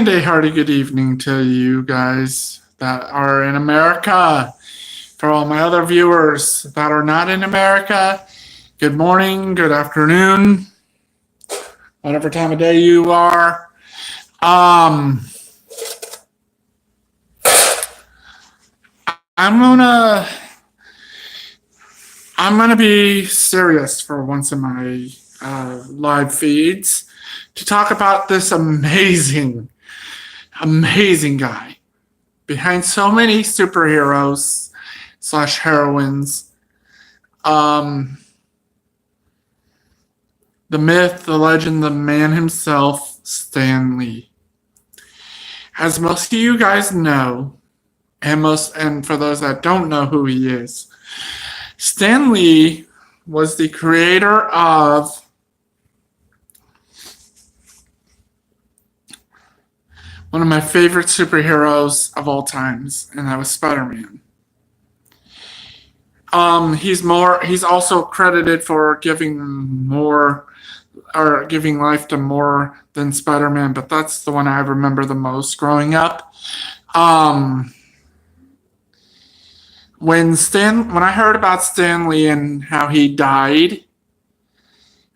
And a hearty good evening to you guys that are in America. For all my other viewers that are not in America, good morning, good afternoon, whatever time of day you are. Um, I'm gonna I'm gonna be serious for once in my live feeds to talk about this amazing guy behind so many superheroes slash heroines. Um, the myth, the legend, the man himself, Stan Lee. As most of you guys know, and for those that don't know who he is, Stan Lee was the creator of one of my favorite superheroes of all times, and that was Spider-Man. He's also credited for giving life to more than Spider-Man, but that's the one I remember the most growing up. When I heard about Stan Lee and how he died,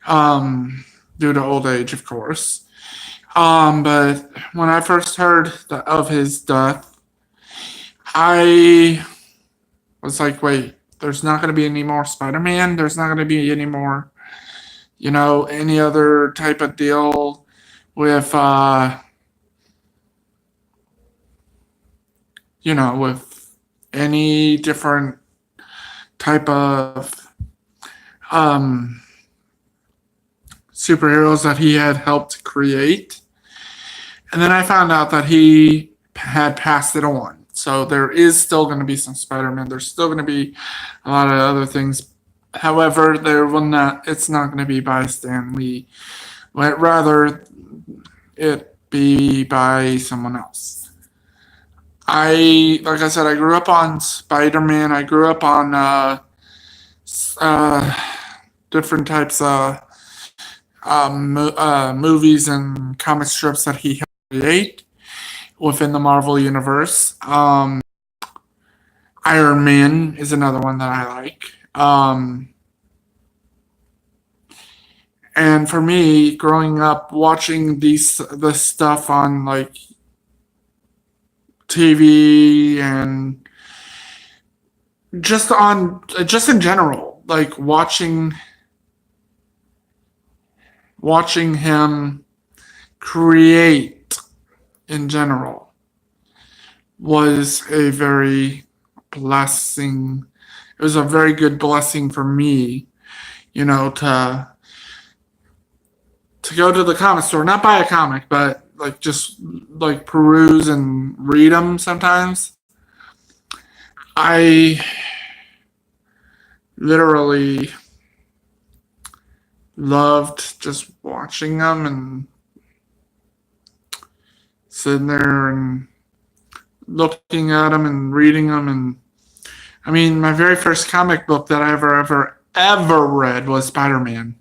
due to old age, of course. But when I first heard of his death, I was like, wait, there's not going to be any more Spider-Man. There's not going to be any more, any other type of deal with, with any different type of superheroes that he had helped create. And then I found out that he had passed it on. So there is still going to be some Spider-Man. There's still going to be a lot of other things. However, it's not going to be by Stan Lee. But rather, it be by someone else. Like I said, I grew up on Spider-Man. I grew up on different types of movies and comic strips that he helped create within the Marvel Universe. Iron Man is another one that I like. And for me, growing up watching this stuff on like TV and just in general, like watching him create in general was a very blessing. It was a very good blessing for me, to go to the comic store, not buy a comic, but like just like peruse and read them sometimes. I literally loved just watching them and sitting there and looking at them and reading them. And I mean, my very first comic book that I ever read was Spider-Man.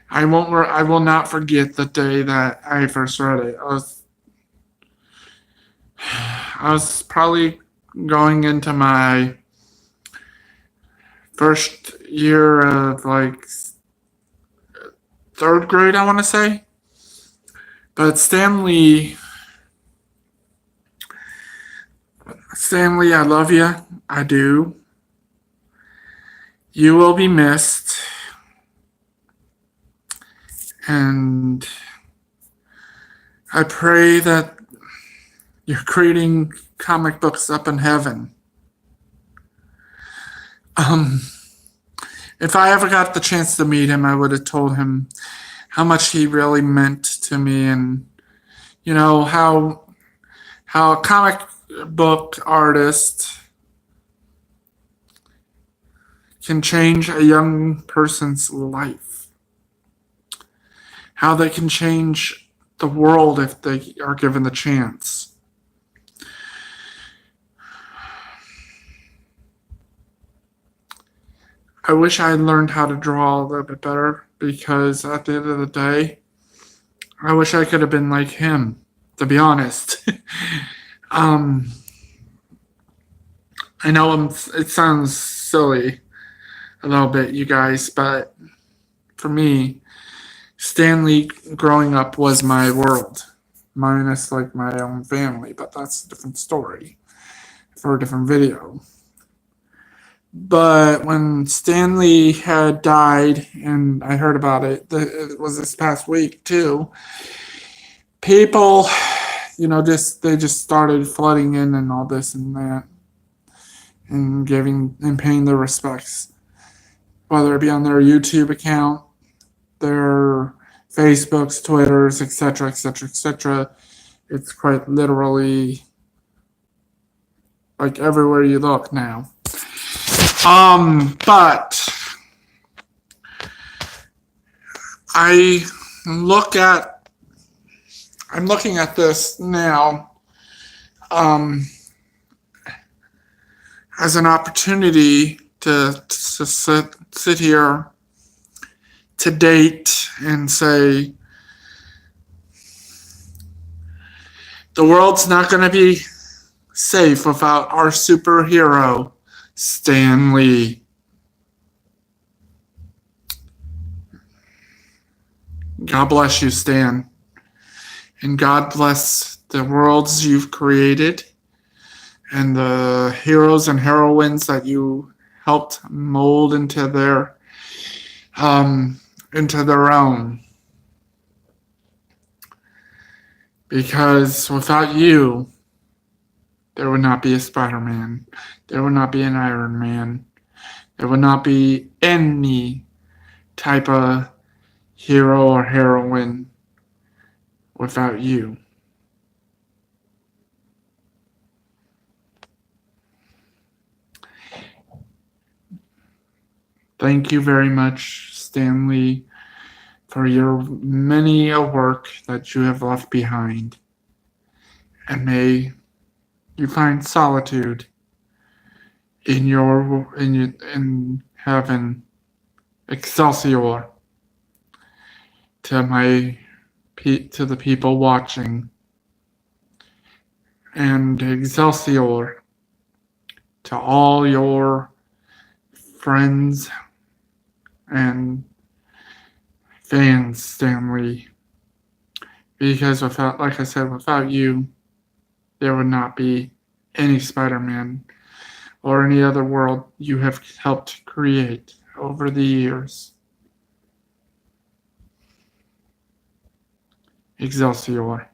I will not forget the day that I first read it. I was probably going into my first year of like third grade, I want to say. But Stan Lee, I love you. I do. You will be missed. And I pray that you're creating comic books up in heaven. If I ever got the chance to meet him, I would have told him how much he really meant to me, and how a comic book artist can change a young person's life. How they can change the world if they are given the chance. I wish I had learned how to draw a little bit better, because at the end of the day, I wish I could have been like him. to be honest. um, I know it sounds silly a little bit, you guys, but for me, Stanley growing up was my world, minus like my own family, but that's a different story for a different video. But when Stanley had died, and I heard about it, it was this past week too. People, they just started flooding in and all this and that, and giving and paying their respects, whether it be on their YouTube account, their Facebooks, Twitters, etc., etc., etc. It's quite literally like everywhere you look now. But I'm looking at this now, as an opportunity to sit here to date and say the world's not going to be safe without our superhero, Stan Lee. God bless you, Stan. And God bless the worlds you've created and the heroes and heroines that you helped mold into their own. Because without you, there would not be a Spider-Man. There would not be an Iron Man. There would not be any type of hero or heroine without you. Thank you very much, Stan Lee, for your many a work that you have left behind. And may you find solitude in heaven. Excelsior to the people watching, and Excelsior to all your friends and fans, Stan Lee. Because like I said, without you, there would not be any Spider-Man or any other world you have helped create over the years. Excelsior.